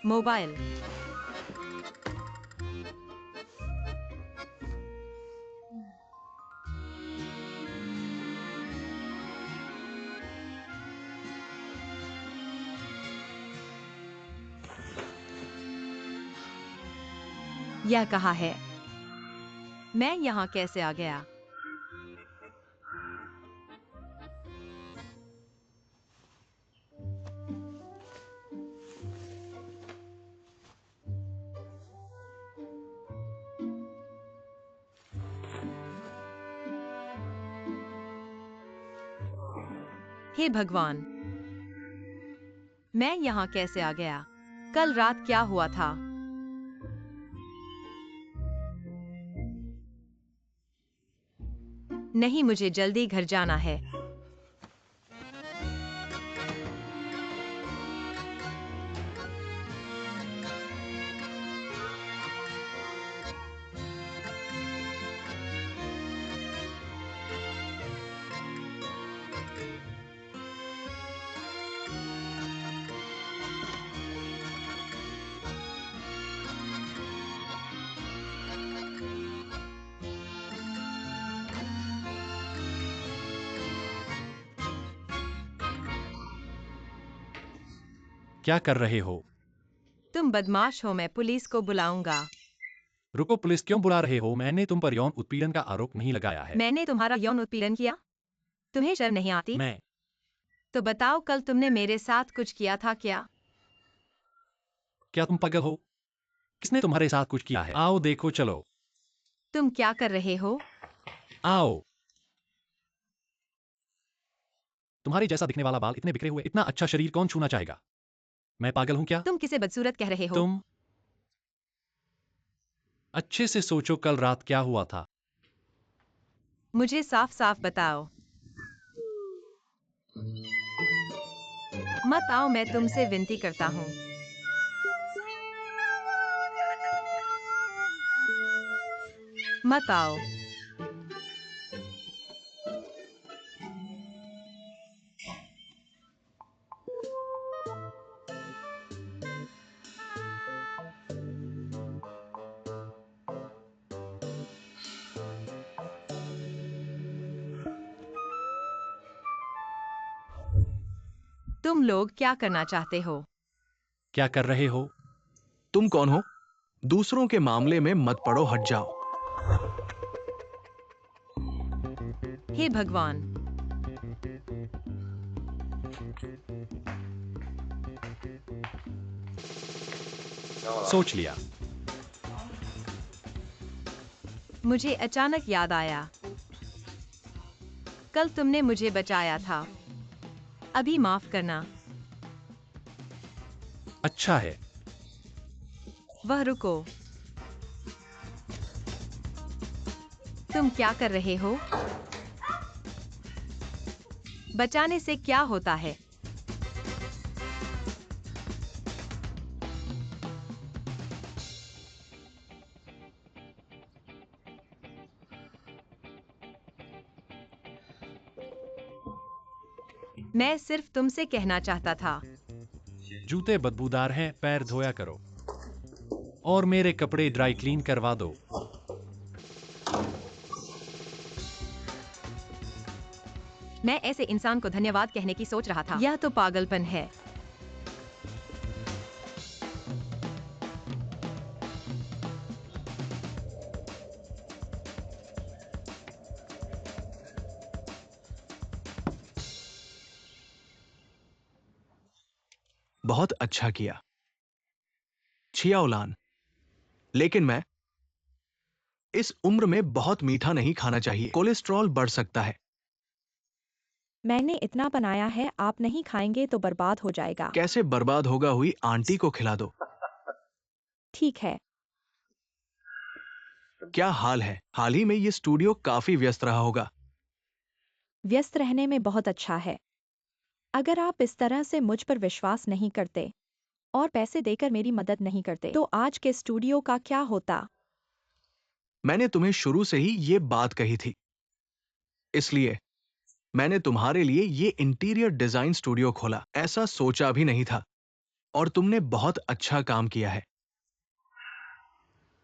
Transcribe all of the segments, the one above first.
Mobile. यह कहाँ है? मैं यहाँ कैसे आ गया? हे भगवान, मैं यहाँ कैसे आ गया? कल रात क्या हुआ था? नहीं, मुझे जल्दी घर जाना है। क्या कर रहे हो? तुम बदमाश हो, मैं पुलिस को बुलाऊंगा। रुको, पुलिस क्यों बुला रहे हो? मैंने तुम पर यौन उत्पीड़न का आरोप नहीं लगाया है। मैंने तुम्हारा यौन उत्पीड़न किया? तुम्हें शर्म नहीं आती? मैं तो बताओ, कल तुमने मेरे साथ कुछ किया था क्या? क्या तुम पागल हो? किसने तुम्हारे साथ कुछ किया है? आओ देखो, चलो तुम क्या कर रहे हो? आओ। तुम्हारे जैसा दिखने वाला बाल, इतने बिखरे हुए, इतना अच्छा शरीर कौन छूना चाहेगा? मैं पागल हूं क्या? तुम किसे बदसूरत कह रहे हो? तुम अच्छे से सोचो, कल रात क्या हुआ था? मुझे साफ साफ बताओ। मत आओ, मैं तुमसे विनती करता हूँ। मत आओ। तुम लोग क्या करना चाहते हो? क्या कर रहे हो? तुम कौन हो? दूसरों के मामले में मत पड़ो, हट जाओ। हे भगवान, सोच लिया। मुझे अचानक याद आया, कल तुमने मुझे बचाया था। अभी माफ करना। अच्छा है। वह रुको। तुम क्या कर रहे हो? बचाने से क्या होता है? मैं सिर्फ तुमसे कहना चाहता था। जूते बदबूदार हैं, पैर धोया करो। और मेरे कपड़े ड्राई क्लीन करवा दो। मैं ऐसे इंसान को धन्यवाद कहने की सोच रहा था। यह तो पागलपन है। बहुत अच्छा किया छियाओलान, लेकिन मैं इस उम्र में बहुत मीठा नहीं खाना चाहिए, कोलेस्ट्रॉल बढ़ सकता है। मैंने इतना बनाया है, आप नहीं खाएंगे तो बर्बाद हो जाएगा। कैसे बर्बाद होगा? हुई आंटी को खिला दो। ठीक है। क्या हाल है? हाल ही में ये स्टूडियो काफी व्यस्त रहा होगा। व्यस्त रहने में बहुत अच्छा है। अगर आप इस तरह से मुझ पर विश्वास नहीं करते और पैसे देकर मेरी मदद नहीं करते तो आज के स्टूडियो का क्या होता? मैंने तुम्हें शुरू से ही ये बात कही थी, इसलिए मैंने तुम्हारे लिए ये इंटीरियर डिजाइन स्टूडियो खोला। ऐसा सोचा भी नहीं था। और तुमने बहुत अच्छा काम किया है।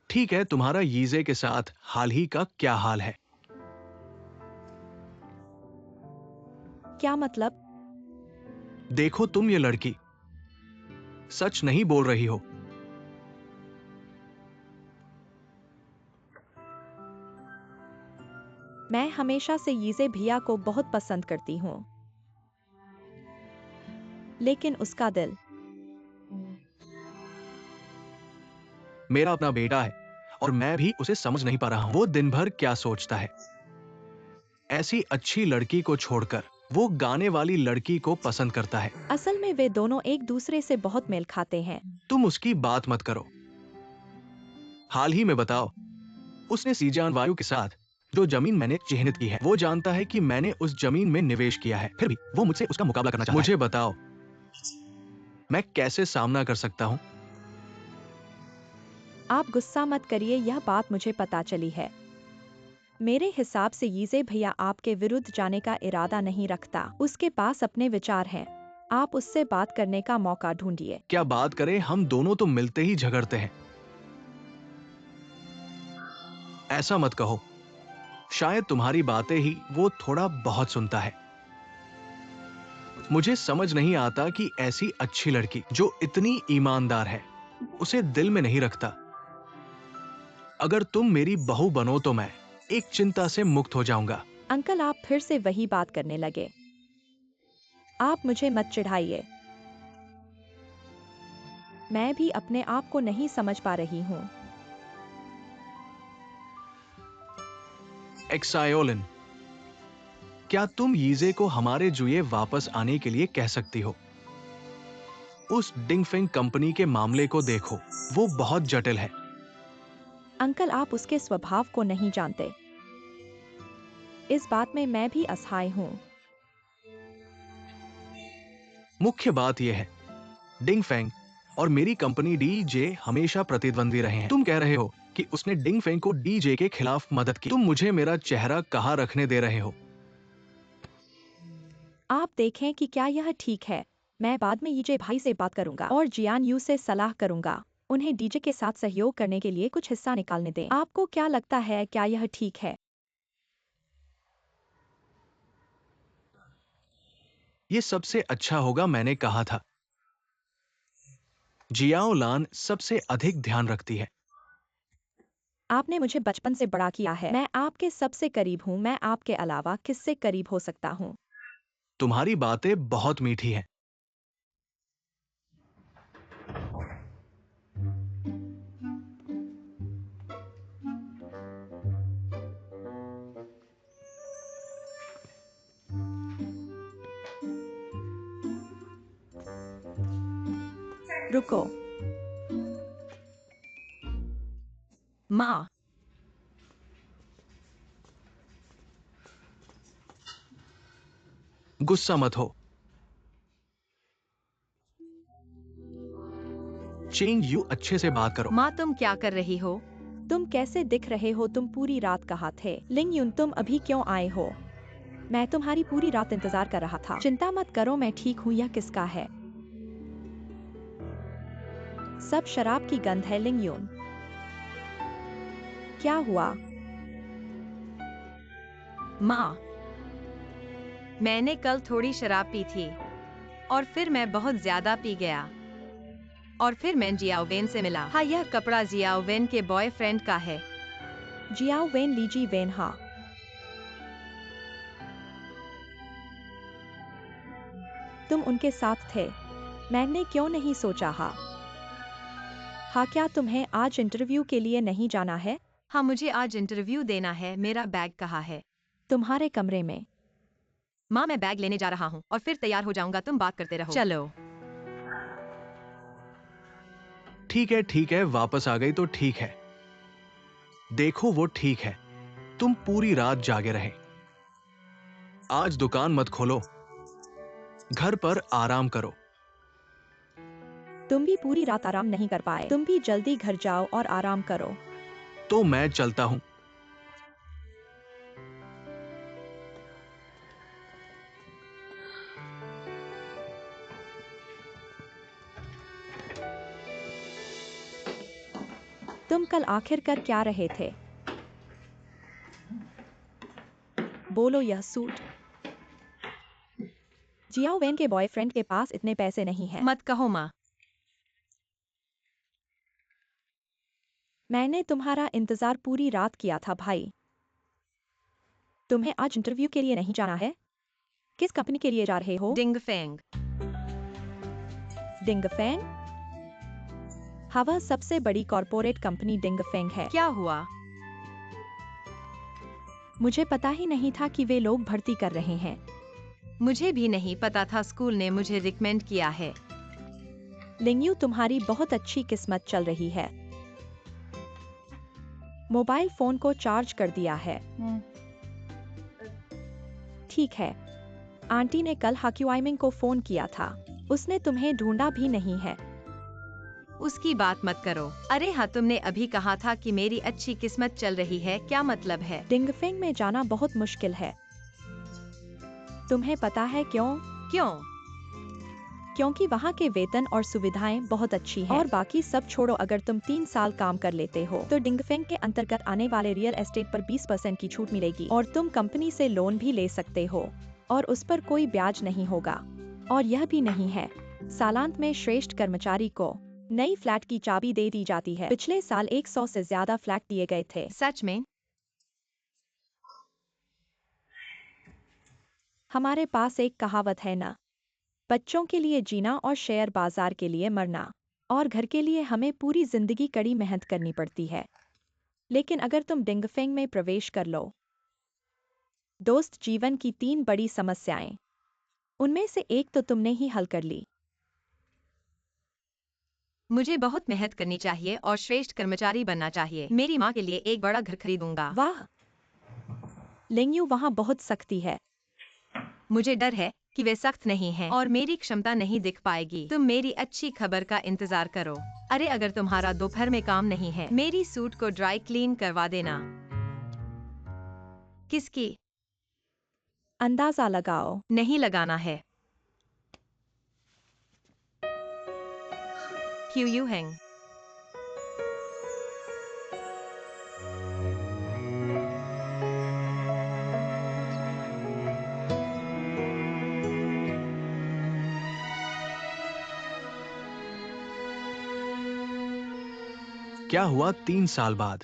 ठीक है, तुम्हारा यीजे के साथ हाल ही का क्या हाल है? क्या मतलब? देखो, तुम ये लड़की सच नहीं बोल रही हो। मैं हमेशा से यीजे भैया को बहुत पसंद करती हूँ, लेकिन उसका दिल मेरा अपना बेटा है और मैं भी उसे समझ नहीं पा रहा हूं। वो दिन भर क्या सोचता है? ऐसी अच्छी लड़की को छोड़कर वो गाने वाली लड़की को पसंद करता है। असल में वे दोनों एक दूसरे से बहुत मेल खाते हैं। तुम उसकी बात मत करो। हाल ही में बताओ, उसने सीजान वायु के साथ जो जमीन मैंने चिह्नित की है, वो जानता है कि मैंने उस जमीन में निवेश किया है, फिर भी वो मुझसे उसका मुकाबला करना चाहता है। मुझे बताओ, मैं कैसे सामना कर सकता हूं? आप गुस्सा मत करिए, यह बात मुझे पता चली है। मेरे हिसाब से यीजे भैया आपके विरुद्ध जाने का इरादा नहीं रखता। उसके पास अपने विचार हैं। आप उससे बात करने का मौका ढूंढिए। क्या बात करें, हम दोनों तो मिलते ही झगड़ते हैं। ऐसा मत कहो। शायद तुम्हारी बातें ही वो थोड़ा बहुत सुनता है। मुझे समझ नहीं आता कि ऐसी अच्छी लड़की जो इतनी ईमानदार है, उसे दिल में नहीं रखता। अगर तुम मेरी बहू बनो तो मैं एक चिंता से मुक्त हो जाऊंगा। अंकल, आप फिर से वही बात करने लगे। आप मुझे मत चिढ़ाइए। मैं भी अपने आप को नहीं समझ पा रही हूँ। एक्सायोलिन, क्या तुम यीजे को हमारे जुए वापस आने के लिए कह सकती हो? उस डिंगफेंग कंपनी के मामले को देखो, वो बहुत जटिल है। अंकल, आप उसके स्वभाव को नहीं जानते। इस बात में मैं भी असहाय हूँ। मुख्य बात यह है, डिंगफेंग और मेरी कंपनी डीजे हमेशा प्रतिद्वंदी रहे हैं। तुम कह रहे हो कि उसने डिंगफेंग को डीजे के खिलाफ मदद की। तुम मुझे मेरा चेहरा कहाँ रखने दे रहे हो? आप देखें कि क्या यह ठीक है। मैं बाद में यीजे भाई से बात करूंगा और जियान यू से सलाह करूंगा। उन्हें डीजे के साथ सहयोग करने के लिए कुछ हिस्सा निकालने दें। आपको क्या लगता है, क्या यह ठीक है? ये सबसे अच्छा होगा, मैंने कहा था। जियाओ लान सबसे अधिक ध्यान रखती है। आपने मुझे बचपन से बड़ा किया है। मैं आपके सबसे करीब हूँ। मैं आपके अलावा किससे करीब हो सकता हूँ? तुम्हारी बातें बहुत मीठी हैं। रुको। माँ, गुस्सा मत हो। चेंग यू, अच्छे से बात करो। माँ तुम क्या कर रही हो? तुम कैसे दिख रहे हो? तुम पूरी रात कहाँ थे? लिंग युन, तुम अभी क्यों आए हो? मैं तुम्हारी पूरी रात इंतजार कर रहा था। चिंता मत करो, मैं ठीक हूँ। यह किसका है? सब शराब की गंध है। लिंग युन, क्या हुआ? माँ, मैंने कल थोड़ी शराब पी थी और फिर मैं बहुत ज्यादा पी गया और फिर मैं जियाओवेन से मिला। हाँ, यह कपड़ा जियाओवेन के बॉयफ्रेंड का है। Xiao Wen, Lizzie Wen. हाँ, तुम उनके साथ थे। मैंने क्यों नहीं सोचा? हाँ, क्या तुम्हें आज इंटरव्यू के लिए नहीं जाना है? हाँ, मुझे आज इंटरव्यू देना है। मेरा बैग कहाँ है? तुम्हारे कमरे में। माँ, मैं बैग लेने जा रहा हूँ और फिर तैयार हो जाऊंगा। तुम बात करते रहो। चलो। ठीक है, वापस आ गई तो ठीक है। देखो, वो ठीक है। तुम पूरी रात जागे रहे। आज दुकान मत खोलो, घर पर आराम करो। तुम भी पूरी रात आराम नहीं कर पाए। तुम भी जल्दी घर जाओ और आराम करो। तो मैं चलता हूं। तुम कल आखिर कर क्या रहे थे? बोलो यह सूट। जियाओ वेन के बॉयफ्रेंड के पास इतने पैसे नहीं हैं। मत कहो माँ। मैंने तुम्हारा इंतजार पूरी रात किया था भाई। तुम्हें आज इंटरव्यू के लिए नहीं जाना है? किस कंपनी के लिए जा रहे हो? डिंगफेंग। डिंगफेंग? हवा सबसे बड़ी कॉर्पोरेट कंपनी डिंगफेंग है। क्या हुआ? मुझे पता ही नहीं था कि वे लोग भर्ती कर रहे हैं। मुझे भी नहीं पता था, स्कूल ने मुझे रिकमेंड किया है। लिंगयू, तुम्हारी बहुत अच्छी किस्मत चल रही है। मोबाइल फोन को चार्ज कर दिया है। ठीक है। आंटी ने कल हाक्यूआइमिंग को फोन किया था। उसने तुम्हें ढूंढा भी नहीं है। उसकी बात मत करो। अरे हाँ, तुमने अभी कहा था कि मेरी अच्छी किस्मत चल रही है, क्या मतलब है? डिंगफेंग में जाना बहुत मुश्किल है। तुम्हें पता है क्यों? क्यों? क्योंकि वहाँ के वेतन और सुविधाएं बहुत अच्छी हैं। और बाकी सब छोड़ो, अगर तुम 3 साल काम कर लेते हो तो डिंगफेंग के अंतर्गत आने वाले रियल एस्टेट पर 20% की छूट मिलेगी और तुम कंपनी से लोन भी ले सकते हो और उस पर कोई ब्याज नहीं होगा। और यह भी नहीं है, सालांत में श्रेष्ठ कर्मचारी को नई फ्लैट की चाबी दे दी जाती है। पिछले साल 100 से ज्यादा फ्लैट दिए गए थे। सच में? हमारे पास एक कहावत है ना, बच्चों के लिए जीना और शेयर बाजार के लिए मरना। और घर के लिए हमें पूरी जिंदगी कड़ी मेहनत करनी पड़ती है। लेकिन अगर तुम डिंगफेंग में प्रवेश कर लो, दोस्त, जीवन की 3 बड़ी समस्याएं, उनमें से एक तो तुमने ही हल कर ली। मुझे बहुत मेहनत करनी चाहिए और श्रेष्ठ कर्मचारी बनना चाहिए। मेरी माँ के लिए एक बड़ा घर खरीदूंगा। वाह लिंगयू, वहाँ बहुत सख्ती है। मुझे डर है कि वे सख्त नहीं हैं और मेरी क्षमता नहीं दिख पाएगी। तुम मेरी अच्छी खबर का इंतजार करो। अरे अगर तुम्हारा दोपहर में काम नहीं है, मेरी सूट को ड्राई क्लीन करवा देना। किसकी? अंदाजा लगाओ। नहीं लगाना है। Q U hang. क्या हुआ 3 साल बाद?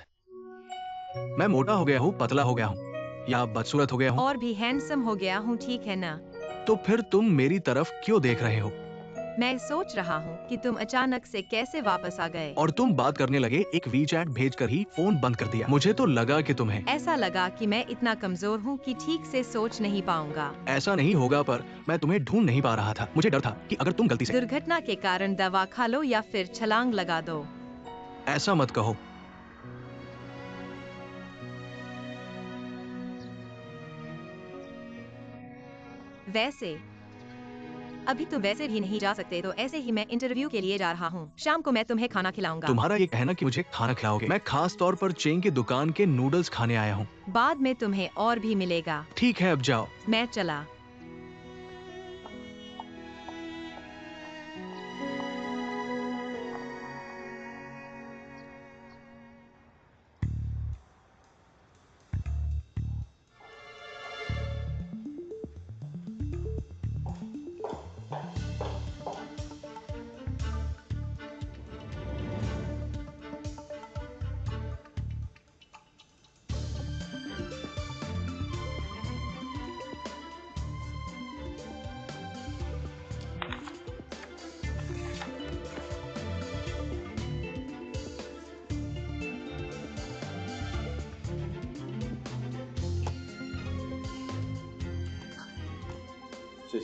मैं मोटा हो गया हूँ, पतला हो गया हूँ, या बदसूरत हो गया हूँ? और भी हैंडसम हो गया हूँ, ठीक है ना? तो फिर तुम मेरी तरफ क्यों देख रहे हो? मैं सोच रहा हूँ कि तुम अचानक से कैसे वापस आ गए। और तुम बात करने लगे, एक वीचैट भेजकर ही फोन बंद कर दिया। मुझे तो लगा कि तुम्हें ऐसा लगा कि मैं इतना कमजोर हूँ कि ठीक से सोच नहीं पाऊंगा। ऐसा नहीं होगा, पर मैं तुम्हें ढूंढ नहीं पा रहा था। मुझे डर था कि अगर तुम गलती से दुर्घटना के कारण दवा खा लो या फिर छलांग लगा दो। ऐसा मत कहो। वैसे अभी तो वैसे भी नहीं जा सकते, तो ऐसे ही मैं इंटरव्यू के लिए जा रहा हूँ। शाम को मैं तुम्हें खाना खिलाऊंगा। तुम्हारा ये कहना कि मुझे खाना खिलाओगे? मैं खास तौर पर चेन की दुकान के नूडल्स खाने आया हूँ। बाद में तुम्हें और भी मिलेगा। ठीक है, अब जाओ। मैं चला।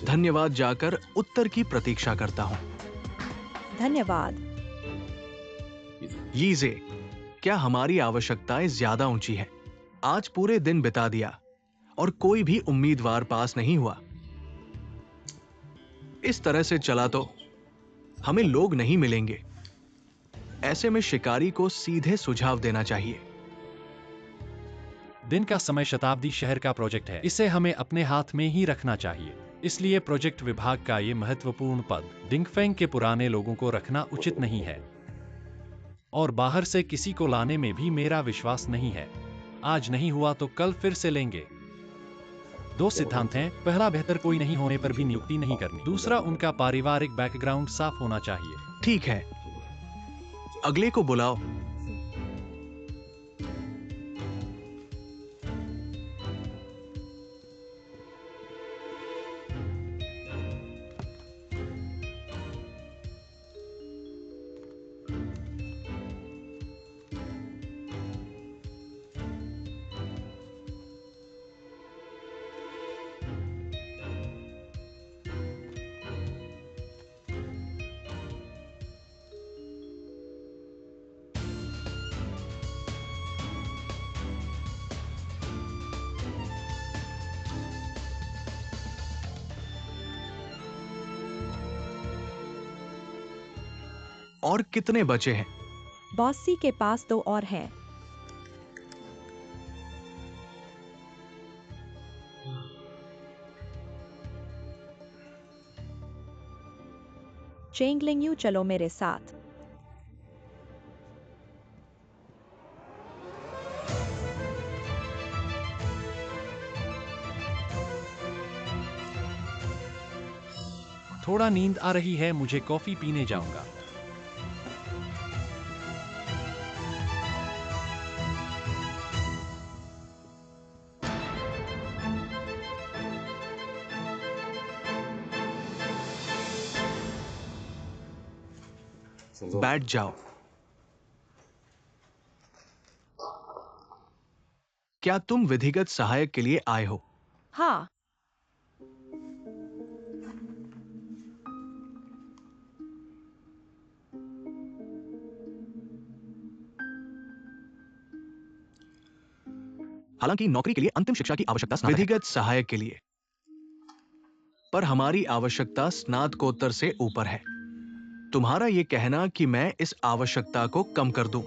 धन्यवाद, जाकर उत्तर की प्रतीक्षा करता हूँ। धन्यवाद। यीजे, क्या हमारी आवश्यकताएं ज्यादा ऊंची है? आज पूरे दिन बिता दिया और कोई भी उम्मीदवार पास नहीं हुआ। इस तरह से चला तो हमें लोग नहीं मिलेंगे। ऐसे में शिकारी को सीधे सुझाव देना चाहिए। दिन का समय शताब्दी शहर का प्रोजेक्ट है, इसे हमें अपने हाथ में ही रखना चाहिए। इसलिए प्रोजेक्ट विभाग का ये महत्वपूर्ण पद डिंगफेंग के पुराने लोगों को रखना उचित नहीं है। और बाहर से किसी को लाने में भी मेरा विश्वास नहीं है। आज नहीं हुआ तो कल फिर से लेंगे। 2 सिद्धांत हैं। पहला, बेहतर कोई नहीं होने पर भी नियुक्ति नहीं करनी। दूसरा, उनका पारिवारिक बैकग्राउंड साफ होना चाहिए। ठीक है, अगले को बुलाओ। और कितने बचे हैं? बॉसी के पास 2 और हैं। चेंगलिंग, चलो मेरे साथ। थोड़ा नींद आ रही है, मुझे कॉफी पीने जाऊंगा। बैठ जाओ। क्या तुम विधिगत सहायक के लिए आए हो? हाँ। हालांकि नौकरी के लिए अंतिम शिक्षा की आवश्यकता स्नातक है। विधिगत सहायक के लिए, पर हमारी आवश्यकता स्नातकोत्तर से ऊपर है। तुम्हारा यह कहना कि मैं इस आवश्यकता को कम कर दूं,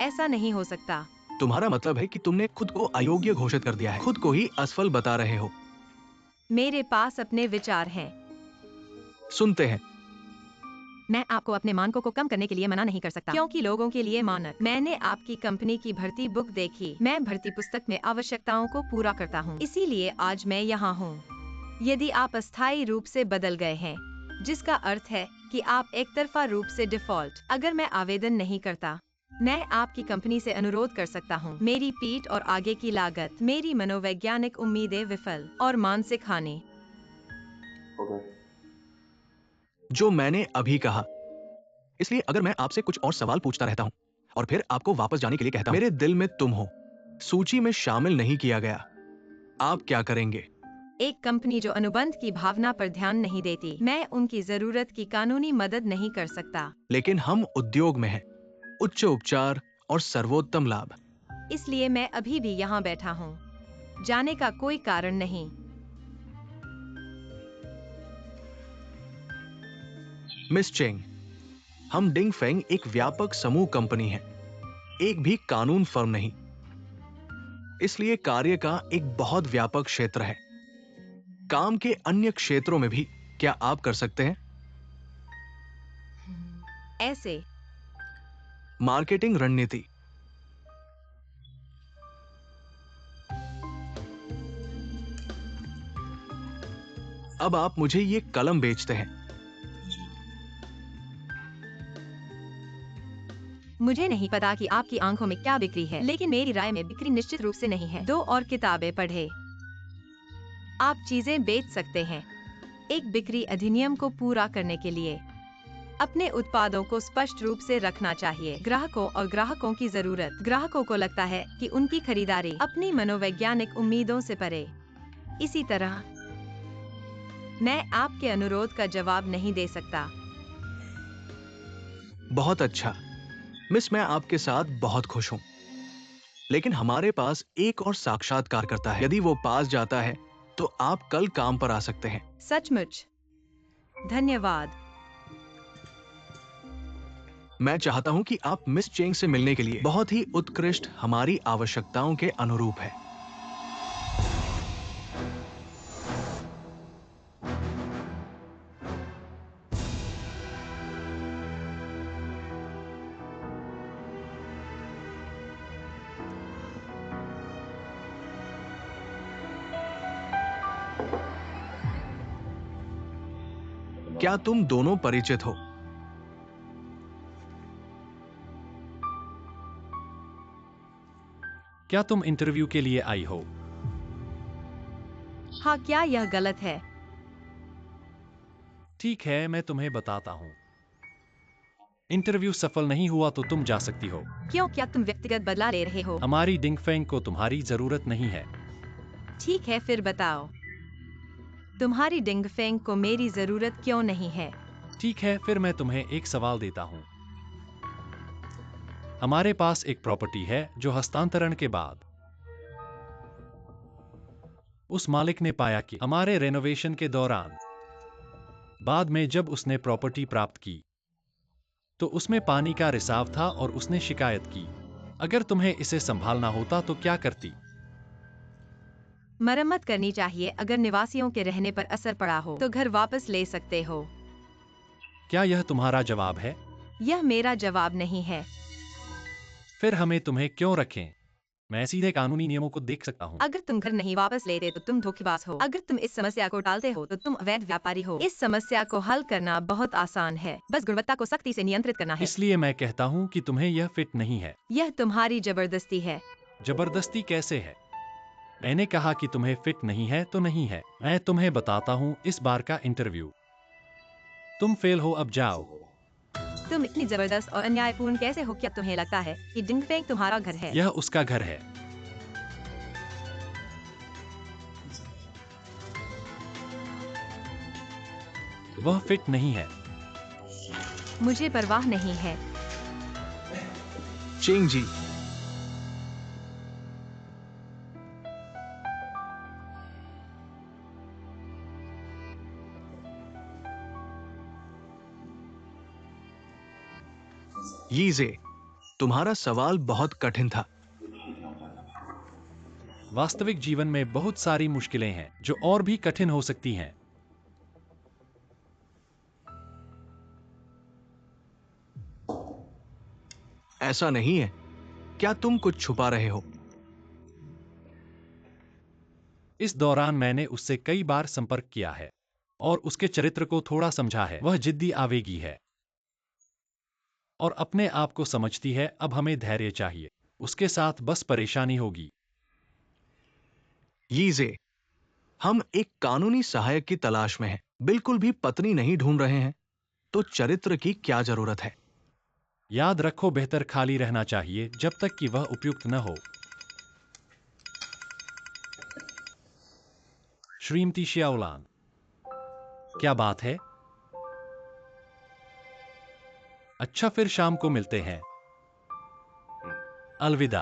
ऐसा नहीं हो सकता। तुम्हारा मतलब है कि तुमने खुद को अयोग्य घोषित कर दिया है, खुद को ही असफल बता रहे हो। मेरे पास अपने विचार हैं। सुनते हैं। मैं आपको अपने मानकों को कम करने के लिए मना नहीं कर सकता, क्योंकि लोगों के लिए मानक। मैंने आपकी कंपनी की भर्ती बुक देखी। मैं भर्ती पुस्तक में आवश्यकताओं को पूरा करता हूँ, इसीलिए आज मैं यहाँ हूँ। यदि आप अस्थायी रूप से बदल गए हैं, जिसका अर्थ है कि आप एक तरफा रूप से डिफॉल्ट, अगर मैं आवेदन नहीं करता, मैं आपकी कंपनी से अनुरोध कर सकता हूँ। मेरी पीठ और आगे की लागत, मेरी मनोवैज्ञानिक उम्मीदें विफल और मानसिक हानि। जो मैंने अभी कहा। इसलिए अगर मैं आपसे कुछ और सवाल पूछता रहता हूं और फिर आपको वापस जाने के लिए कहता हूं, मेरे दिल में तुम हो, सूची में शामिल नहीं किया गया, आप क्या करेंगे? एक कंपनी जो अनुबंध की भावना पर ध्यान नहीं देती, मैं उनकी जरूरत की कानूनी मदद नहीं कर सकता। लेकिन हम उद्योग में हैं, उच्च उपचार और सर्वोत्तम लाभ। इसलिए मैं अभी भी यहाँ बैठा हूँ, जाने का कोई कारण नहीं। मिस चेंग, हम डिंग फेंग एक व्यापक समूह कंपनी है, एक भी कानून फर्म नहीं। इसलिए कार्य का एक बहुत व्यापक क्षेत्र है। काम के अन्य क्षेत्रों में भी क्या आप कर सकते हैं? ऐसे मार्केटिंग रणनीति, अब आप मुझे ये कलम बेचते हैं। मुझे नहीं पता कि आपकी आंखों में क्या बिक्री है, लेकिन मेरी राय में बिक्री निश्चित रूप से नहीं है। 2 और किताबें पढ़े। आप चीजें बेच सकते हैं। एक बिक्री अधिनियम को पूरा करने के लिए अपने उत्पादों को स्पष्ट रूप से रखना चाहिए। ग्राहकों और ग्राहकों की जरूरत, ग्राहकों को लगता है कि उनकी खरीदारी अपनी मनोवैज्ञानिक उम्मीदों से परे। इसी तरह मैं आपके अनुरोध का जवाब नहीं दे सकता। बहुत अच्छा मिस, मैं आपके साथ बहुत खुश हूं, लेकिन हमारे पास एक और साक्षात्कारकर्ता है। यदि वो पास जाता है तो आप कल काम पर आ सकते हैं। सचमुच? धन्यवाद। मैं चाहता हूं कि आप मिस चेंग से मिलने के लिए बहुत ही उत्कृष्ट, हमारी आवश्यकताओं के अनुरूप है। क्या तुम दोनों परिचित हो? क्या तुम इंटरव्यू के लिए आई हो? हाँ, क्या यह गलत है? ठीक है, मैं तुम्हें बताता हूँ। इंटरव्यू सफल नहीं हुआ तो तुम जा सकती हो। क्यों, क्या तुम व्यक्तिगत बदला ले रहे हो? हमारी डिंगफेंग को तुम्हारी जरूरत नहीं है। ठीक है, फिर बताओ, तुम्हारी डिंगफेंग को मेरी जरूरत क्यों नहीं है? ठीक है, फिर मैं तुम्हें एक सवाल देता हूँ। हमारे पास एक प्रॉपर्टी है जो हस्तांतरण के बाद उस मालिक ने पाया कि हमारे रेनोवेशन के दौरान बाद में जब उसने प्रॉपर्टी प्राप्त की तो उसमें पानी का रिसाव था और उसने शिकायत की। अगर तुम्हें इसे संभालना होता तो क्या करती? मरम्मत करनी चाहिए। अगर निवासियों के रहने पर असर पड़ा हो तो घर वापस ले सकते हो। क्या यह तुम्हारा जवाब है? यह मेरा जवाब नहीं है। फिर हमें तुम्हें क्यों रखें? मैं सीधे कानूनी नियमों को देख सकता हूँ। अगर तुम घर नहीं वापस लेते तो तुम धोखेबाज हो। अगर तुम इस समस्या को टालते हो तो तुम अवैध व्यापारी हो। इस समस्या को हल करना बहुत आसान है, बस गुणवत्ता को सख्ती से नियंत्रित करना है। इसलिए मैं कहता हूँ कि तुम्हें यह फिट नहीं है। यह तुम्हारी जबरदस्ती है। जबरदस्ती कैसे है? मैंने कहा कि तुम्हें फिट नहीं है तो नहीं है। मैं तुम्हें बताता हूँ इस बार का इंटरव्यू। तुम फेल हो, अब जाओ। तुम इतनी जबरदस्त और अन्यायपूर्ण कैसे हो? क्या तुम्हें लगता है कि डिंगफेंग तुम्हारा घर है? यह उसका घर है। वह फिट नहीं है। मुझे परवाह नहीं है। चेंग जी, यीजे, तुम्हारा सवाल बहुत कठिन था। वास्तविक जीवन में बहुत सारी मुश्किलें हैं जो और भी कठिन हो सकती हैं। ऐसा नहीं है। क्या तुम कुछ छुपा रहे हो? इस दौरान मैंने उससे कई बार संपर्क किया है और उसके चरित्र को थोड़ा समझा है। वह जिद्दी आवेगी है और अपने आप को समझती है। अब हमें धैर्य चाहिए। उसके साथ बस परेशानी होगी। यीजे, हम एक कानूनी सहायक की तलाश में हैं। बिल्कुल भी पत्नी नहीं ढूंढ रहे हैं, तो चरित्र की क्या जरूरत है? याद रखो, बेहतर खाली रहना चाहिए जब तक कि वह उपयुक्त न हो। श्रीमती श्याओलान, क्या बात है? अच्छा, फिर शाम को मिलते हैं। अलविदा।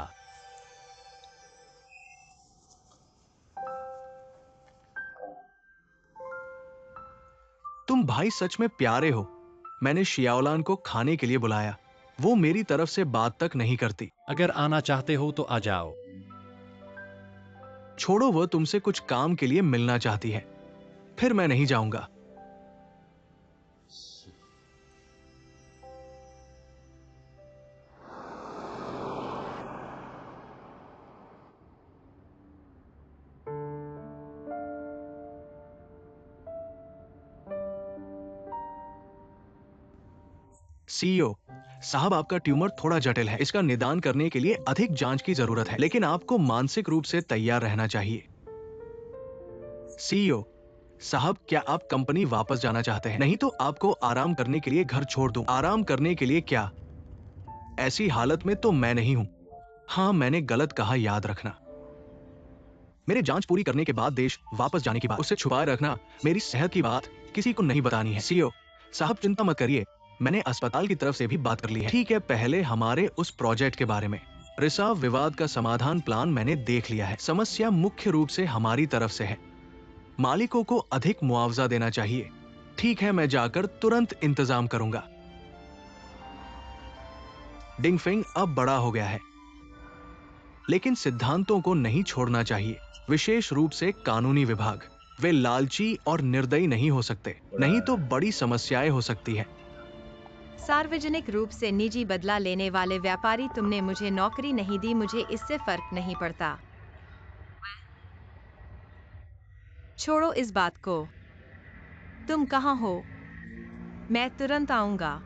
तुम भाई सच में प्यारे हो। मैंने शियाओलान को खाने के लिए बुलाया। वो मेरी तरफ से बात तक नहीं करती। अगर आना चाहते हो तो आ जाओ। छोड़ो, वो तुमसे कुछ काम के लिए मिलना चाहती है। फिर मैं नहीं जाऊंगा। सीईओ साहब, आपका ट्यूमर थोड़ा जटिल है। इसका निदान करने के लिए अधिक जांच की जरूरत है, लेकिन आपको मानसिक रूप से तैयार रहना चाहिए। सीईओ साहब, क्या आप कंपनी वापस जाना चाहते हैं? नहीं तो आपको आराम करने के लिए घर छोड़ दूं। आराम करने के लिए क्या? ऐसी हालत में तो मैं नहीं हूं। हाँ, मैंने गलत कहा, याद रखना। मेरे जांच पूरी करने के बाद देश वापस जाने की बात उससे छुपाए रखना। मेरी सेहत की बात किसी को नहीं बतानी है। सीईओ साहब, चिंता मत करिए, मैंने अस्पताल की तरफ से भी बात कर ली है। ठीक है, पहले हमारे उस प्रोजेक्ट के बारे में। रिसाव विवाद का समाधान प्लान मैंने देख लिया है। समस्या मुख्य रूप से हमारी तरफ से है। मालिकों को अधिक मुआवजा देना चाहिए। ठीक है, मैं जाकर तुरंत इंतजाम करूंगा। डिंगफेंग अब बड़ा हो गया है, लेकिन सिद्धांतों को नहीं छोड़ना चाहिए, विशेष रूप से कानूनी विभाग। वे लालची और निर्दयी नहीं हो सकते, नहीं तो बड़ी समस्याएं हो सकती हैं। सार्वजनिक रूप से निजी बदला लेने वाले व्यापारी, तुमने मुझे नौकरी नहीं दी, मुझे इससे फर्क नहीं पड़ता। छोड़ो इस बात को। तुम कहाँ हो? मैं तुरंत आऊंगा।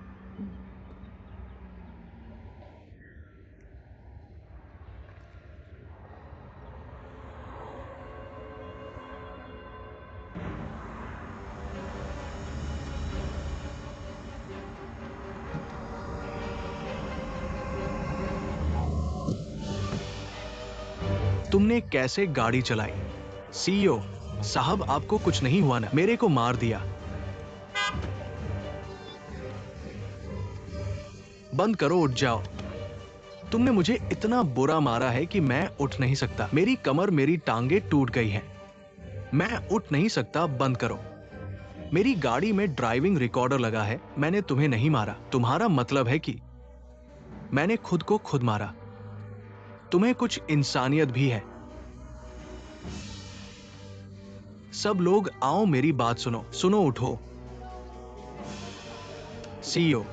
तुमने कैसे गाड़ी चलाई? सीईओ साहब, आपको कुछ नहीं हुआ ना? मेरे को मार दिया। बंद करो, उठ जाओ। तुमने मुझे इतना बुरा मारा है कि मैं उठ नहीं सकता। मेरी कमर, मेरी टांगे टूट गई हैं। मैं उठ नहीं सकता। बंद करो। मेरी गाड़ी में ड्राइविंग रिकॉर्डर लगा है। मैंने तुम्हें नहीं मारा। तुम्हारा मतलब है कि मैंने खुद को खुद मारा। तुम्हें कुछ इंसानियत भी है? सब लोग आओ, मेरी बात सुनो। सुनो, उठो। सीईओ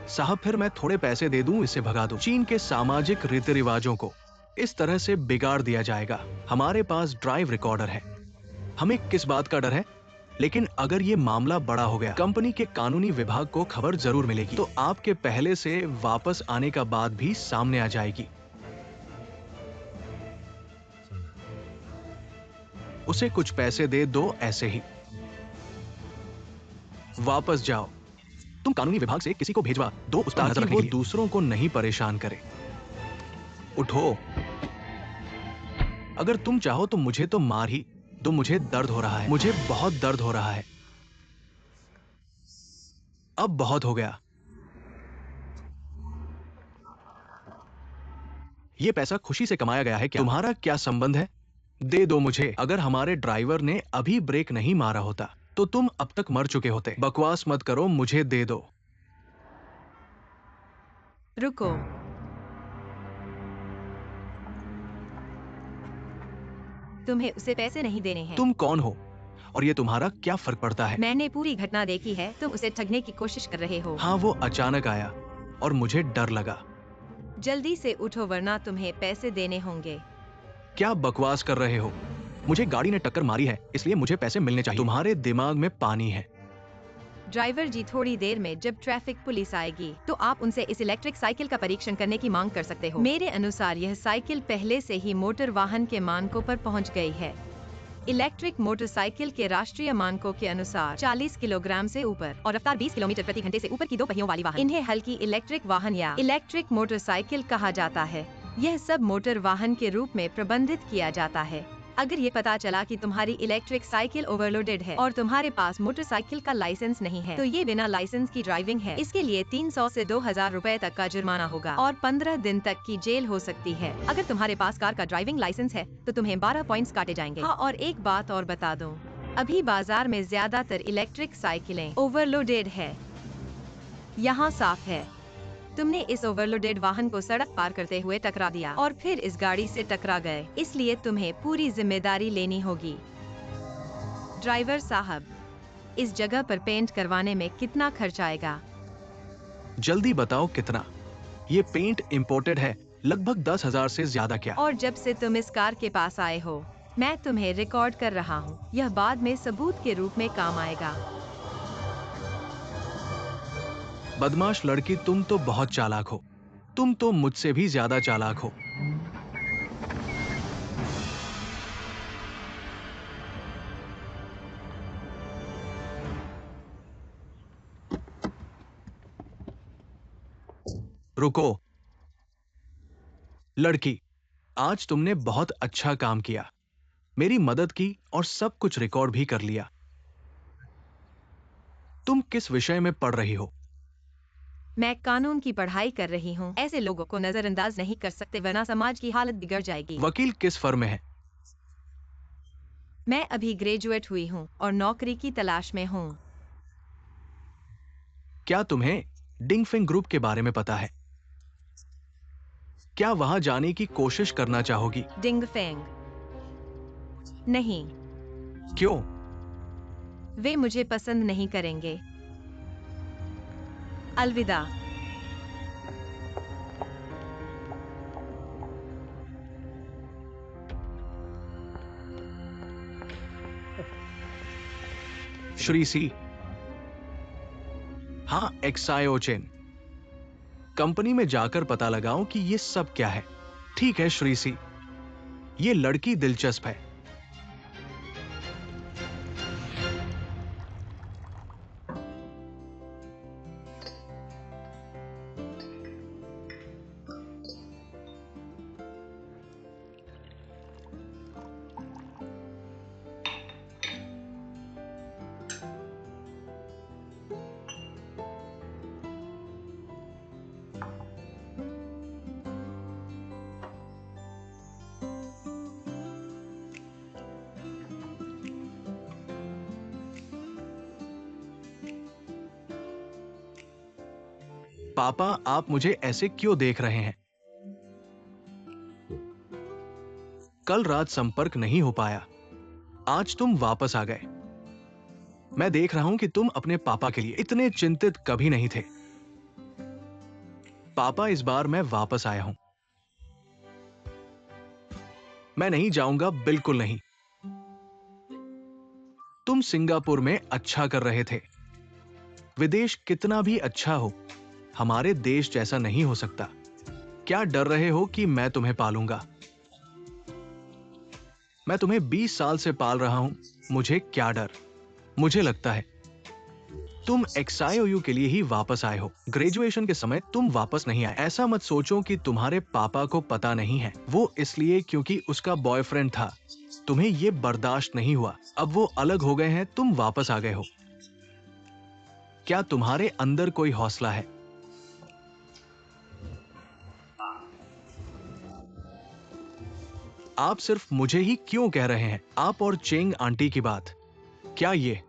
साहब, फिर मैं थोड़े पैसे दे दूं, इसे भगा दूं। चीन के सामाजिक रीति रिवाजों को इस तरह से बिगाड़ दिया जाएगा। हमारे पास ड्राइव रिकॉर्डर है। हमें किस बात का डर है? लेकिन अगर ये मामला बड़ा हो गया, कंपनी के कानूनी विभाग को खबर जरूर मिलेगी, तो आपके पहले से वापस आने का बात भी सामने आ जाएगी। उसे कुछ पैसे दे दो, ऐसे ही। वापस जाओ। तुम कानूनी विभाग से किसी को भेजवा दो, उस पर नजर रखने के लिए। वो दूसरों को नहीं परेशान करे। उठो। अगर तुम चाहो तो मुझे तो मार ही दो। मुझे दर्द हो रहा है। मुझे बहुत दर्द हो रहा है। अब बहुत हो गया। ये पैसा खुशी से कमाया गया है क्या? तुम्हारा क्या संबंध है? दे दो मुझे। अगर हमारे ड्राइवर ने अभी ब्रेक नहीं मारा होता तो तुम अब तक मर चुके होते। बकवास मत करो, मुझे दे दो। रुको। तुम्हें उसे पैसे नहीं देने हैं। तुम कौन हो और ये तुम्हारा क्या फर्क पड़ता है? मैंने पूरी घटना देखी है। तुम उसे ठगने की कोशिश कर रहे हो। हाँ, वो अचानक आया और मुझे डर लगा। जल्दी से उठो वरना तुम्हें पैसे देने होंगे। क्या बकवास कर रहे हो? मुझे गाड़ी ने टक्कर मारी है, इसलिए मुझे पैसे मिलने चाहिए। तुम्हारे दिमाग में पानी है। ड्राइवर जी, थोड़ी देर में जब ट्रैफिक पुलिस आएगी तो आप उनसे इस इलेक्ट्रिक साइकिल का परीक्षण करने की मांग कर सकते हो। मेरे अनुसार यह साइकिल पहले से ही मोटर वाहन के मानकों पर पहुंच गई है। इलेक्ट्रिक मोटरसाइकिल के राष्ट्रीय मानकों के अनुसार 40 किलोग्राम से ऊपर और रफ्तार 20 किलोमीटर प्रति घंटे से ऊपर की 2 पहियों वाली वाहन, इन्हें हल्की इलेक्ट्रिक वाहन या इलेक्ट्रिक मोटरसाइकिल कहा जाता है। यह सब मोटर वाहन के रूप में प्रबंधित किया जाता है। अगर ये पता चला कि तुम्हारी इलेक्ट्रिक साइकिल ओवरलोडेड है और तुम्हारे पास मोटरसाइकिल का लाइसेंस नहीं है, तो ये बिना लाइसेंस की ड्राइविंग है। इसके लिए 300 से 2000 रुपए तक का जुर्माना होगा और 15 दिन तक की जेल हो सकती है। अगर तुम्हारे पास कार का ड्राइविंग लाइसेंस है तो तुम्हें 12 पॉइंट्स काटे जाएंगे। हाँ, और एक बात और बता दूं, अभी बाजार में ज्यादातर इलेक्ट्रिक साइकिलें ओवरलोडेड है। यहाँ साफ है, तुमने इस ओवरलोडेड वाहन को सड़क पार करते हुए टकरा दिया और फिर इस गाड़ी से टकरा गए, इसलिए तुम्हें पूरी जिम्मेदारी लेनी होगी। ड्राइवर साहब, इस जगह पर पेंट करवाने में कितना खर्च आएगा? जल्दी बताओ कितना। ये पेंट इंपोर्टेड है, लगभग 10,000 से ज्यादा। क्या? और जब से तुम इस कार के पास आए हो, मैं तुम्हें रिकॉर्ड कर रहा हूँ। यह बाद में सबूत के रूप में काम आएगा। बदमाश लड़की, तुम तो बहुत चालाक हो। तुम तो मुझसे भी ज्यादा चालाक हो। रुको। लड़की, आज तुमने बहुत अच्छा काम किया। मेरी मदद की और सब कुछ रिकॉर्ड भी कर लिया। तुम किस विषय में पढ़ रही हो? मैं कानून की पढ़ाई कर रही हूँ। ऐसे लोगों को नजरअंदाज नहीं कर सकते वरना समाज की हालत बिगड़ जाएगी। वकील किस फर्म में है? मैं अभी ग्रेजुएट हुई हूँ और नौकरी की तलाश में हूँ। क्या तुम्हें डिंगफिंग ग्रुप के बारे में पता है? क्या वहां जाने की कोशिश करना चाहोगी? डिंगफेंग? नहीं, क्यों? वे मुझे पसंद नहीं करेंगे। अलविदा। श्री सी, हाँ, एक्सायोचेन। कंपनी में जाकर पता लगाओ कि ये सब क्या है। ठीक है श्रीसी, ये लड़की दिलचस्प है। पापा, आप मुझे ऐसे क्यों देख रहे हैं? कल रात संपर्क नहीं हो पाया, आज तुम वापस आ गए। मैं देख रहा हूं कि तुम अपने पापा के लिए इतने चिंतित कभी नहीं थे। पापा, इस बार मैं वापस आया हूं। मैं नहीं जाऊंगा, बिल्कुल नहीं। तुम सिंगापुर में अच्छा कर रहे थे। विदेश कितना भी अच्छा हो, हमारे देश जैसा नहीं हो सकता। क्या डर रहे हो कि मैं तुम्हें पालूंगा? मैं तुम्हें 20 साल से पाल रहा हूं, मुझे क्या डर? मुझे लगता है तुम एक्सआईओयू के लिए ही वापस आए हो। ग्रेजुएशन के समय तुम वापस नहीं आए। ऐसा मत सोचो कि तुम्हारे पापा को पता नहीं है। वो इसलिए क्योंकि उसका बॉयफ्रेंड था। तुम्हें ये बर्दाश्त नहीं हुआ। अब वो अलग हो गए हैं, तुम वापस आ गए हो। क्या तुम्हारे अंदर कोई हौसला है? आप सिर्फ मुझे ही क्यों कह रहे हैं? आप और चेंग आंटी की बात। क्या ये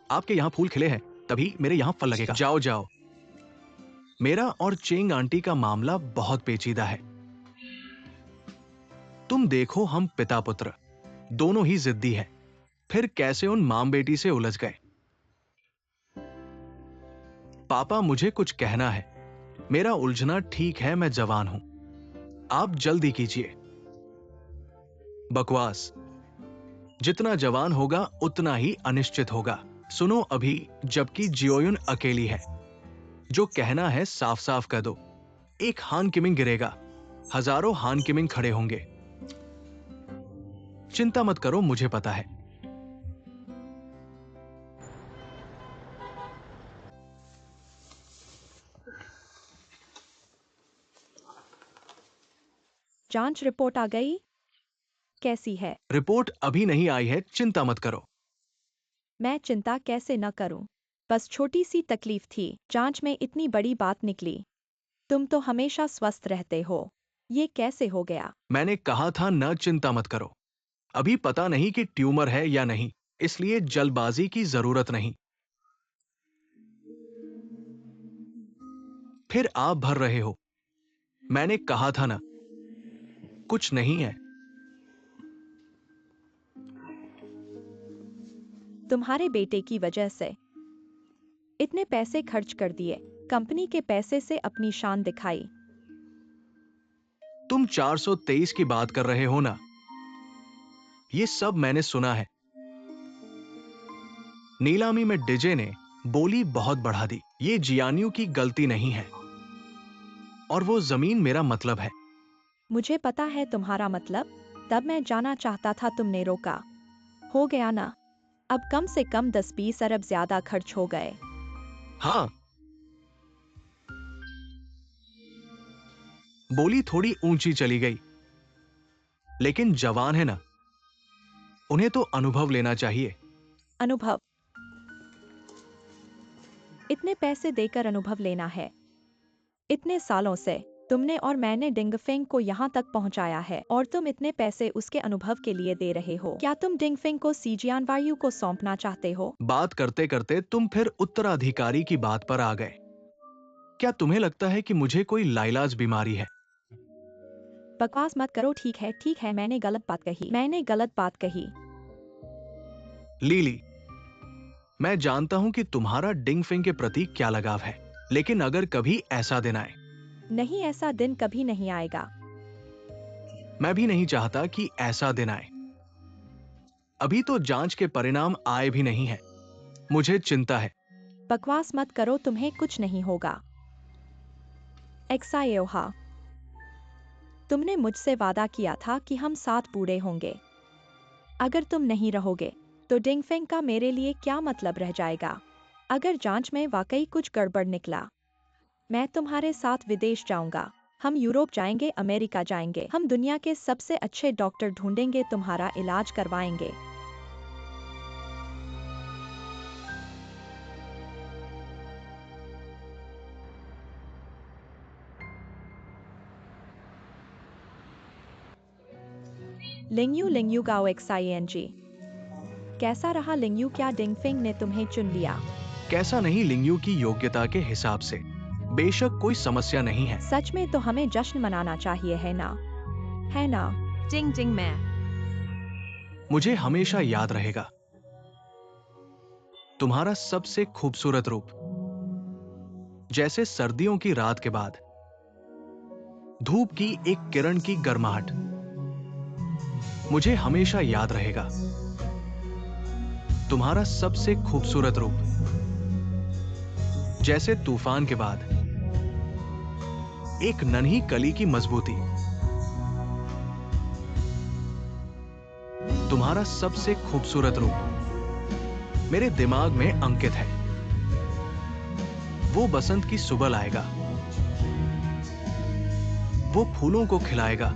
आपके यहां फूल खिले हैं, तभी मेरे यहां फल लगेगा। जाओ जाओ। मेरा और चेंग आंटी का मामला बहुत पेचीदा है। तुम देखो, हम पिता पुत्र दोनों ही जिद्दी हैं। फिर कैसे उन मां बेटी से उलझ गए? पापा, मुझे कुछ कहना है। मेरा उलझना ठीक है, मैं जवान हूं। आप जल्दी कीजिए। बकवास। जितना जवान होगा उतना ही अनिश्चित होगा। सुनो अभी, जबकि जियोयुन अकेली है। जो कहना है साफ साफ कह दो। एक हान किमिंग गिरेगा, हजारों हान किमिंग खड़े होंगे। चिंता मत करो, मुझे पता है। जांच रिपोर्ट आ गई? कैसी है? रिपोर्ट अभी नहीं आई है, चिंता मत करो। मैं चिंता कैसे न करूं? बस छोटी सी तकलीफ थी, जांच में इतनी बड़ी बात निकली। तुम तो हमेशा स्वस्थ रहते हो, ये कैसे हो गया? मैंने कहा था न चिंता मत करो। अभी पता नहीं कि ट्यूमर है या नहीं, इसलिए जल्दबाजी की जरूरत नहीं। फिर आप भर रहे हो। मैंने कहा था ना, कुछ नहीं है। तुम्हारे बेटे की वजह से इतने पैसे खर्च कर दिए, कंपनी के पैसे से अपनी शान दिखाई। तुम 423 की बात कर रहे हो ना? ये सब मैंने सुना है। नीलामी में डीजे ने बोली बहुत बढ़ा दी। ये जियानियों की गलती नहीं है, और वो जमीन मेरा मतलब है। मुझे पता है तुम्हारा मतलब, तब मैं जाना चाहता था, तुमने रोका। हो गया ना? अब कम से कम 10-20 अरब ज्यादा खर्च हो गए। हाँ, बोली थोड़ी ऊंची चली गई, लेकिन जवान है ना, उन्हें तो अनुभव लेना चाहिए। अनुभव? इतने पैसे देकर अनुभव लेना है? इतने सालों से तुमने और मैंने डिंगफेंग को यहाँ तक पहुँचाया है, और तुम इतने पैसे उसके अनुभव के लिए दे रहे हो। क्या तुम डिंगफेंग को सीजियानवायु को सौंपना चाहते हो? बात करते करते तुम फिर उत्तराधिकारी की बात पर आ गए। क्या तुम्हें लगता है कि मुझे कोई लाइलाज बीमारी है? बकवास मत करो। ठीक है, मैंने गलत बात कही। लीली, मैं जानता हूं कि तुम्हारा डिंगफिंग के प्रति क्या लगाव है, लेकिन अगर कभी ऐसा दिन आए। नहीं, ऐसा दिन कभी नहीं आएगा। मैं भी नहीं चाहता कि ऐसा दिन आए। अभी तो जांच के परिणाम आए भी नहीं है। मुझे चिंता है। बकवास मत करो, तुम्हें कुछ नहीं होगा। एक्सायोहा, तुमने मुझसे वादा किया था कि हम साथ बूढ़े होंगे। अगर तुम नहीं रहोगे तो डिंगफेंग का मेरे लिए क्या मतलब रह जाएगा? अगर जांच में वाकई कुछ गड़बड़ निकला, मैं तुम्हारे साथ विदेश जाऊंगा। हम यूरोप जाएंगे, अमेरिका जाएंगे, हम दुनिया के सबसे अच्छे डॉक्टर ढूंढेंगे, तुम्हारा इलाज करवाएंगे। लिंगयू लिंगयू गाओ एक्साईएनजी। कैसा रहा लिंगयू, क्या डिंगफेंग ने तुम्हें चुन लिया? कैसा नहीं, लिंगयू की योग्यता के हिसाब से बेशक कोई समस्या नहीं है। सच में तो हमें जश्न मनाना चाहिए, है ना? है ना? चिंग चिंग मैं। मुझे हमेशा याद रहेगा तुम्हारा सबसे खूबसूरत रूप, जैसे सर्दियों की रात के बाद धूप की एक किरण की गर्माहट। मुझे हमेशा याद रहेगा तुम्हारा सबसे खूबसूरत रूप, जैसे तूफान के बाद एक नन्ही कली की मजबूती। तुम्हारा सबसे खूबसूरत रूप मेरे दिमाग में अंकित है। वो बसंत की सुबह लाएगा, वो फूलों को खिलाएगा।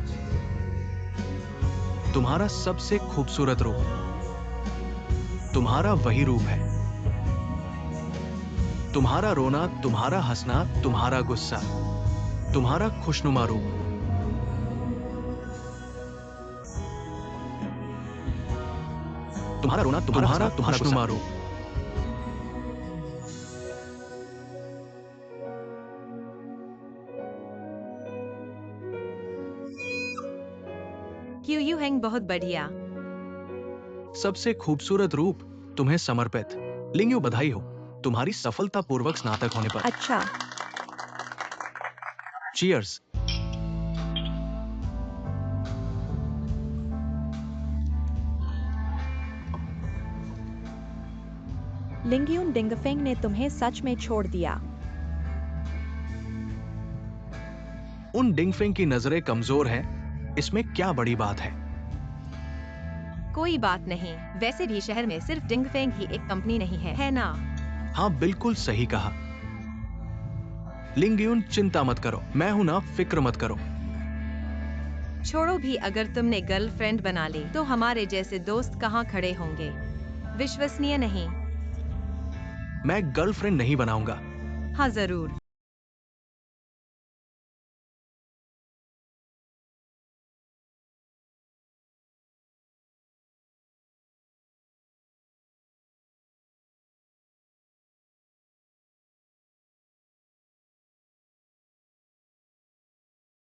तुम्हारा सबसे खूबसूरत रूप तुम्हारा वही रूप है। तुम्हारा रोना, तुम्हारा हंसना, तुम्हारा गुस्सा, तुम्हारा खुशनुमा रूप। तुम्हारा रोना, तुम्हारा खुशनुमा रूप। क्यू यू हैंग बहुत बढ़िया। सबसे खूबसूरत रूप तुम्हें समर्पित। लिंगयू, बधाई हो तुम्हारी सफलतापूर्वक स्नातक होने पर। अच्छा, चीयर्स। लिंगयून डिंगफेंग ने तुम्हें सच में छोड़ दिया। उन डिंगफेंग की नजरें कमजोर हैं, इसमें क्या बड़ी बात है? कोई बात नहीं, वैसे भी शहर में सिर्फ डिंगफेंग ही एक कंपनी नहीं है, है ना? हाँ, बिल्कुल सही कहा। लिंगयून, चिंता मत करो, मैं हूं ना, फिक्र मत करो। छोड़ो भी, अगर तुमने गर्लफ्रेंड बना ली तो हमारे जैसे दोस्त कहाँ खड़े होंगे? विश्वसनीय नहीं। मैं गर्लफ्रेंड नहीं बनाऊंगा। हाँ जरूर।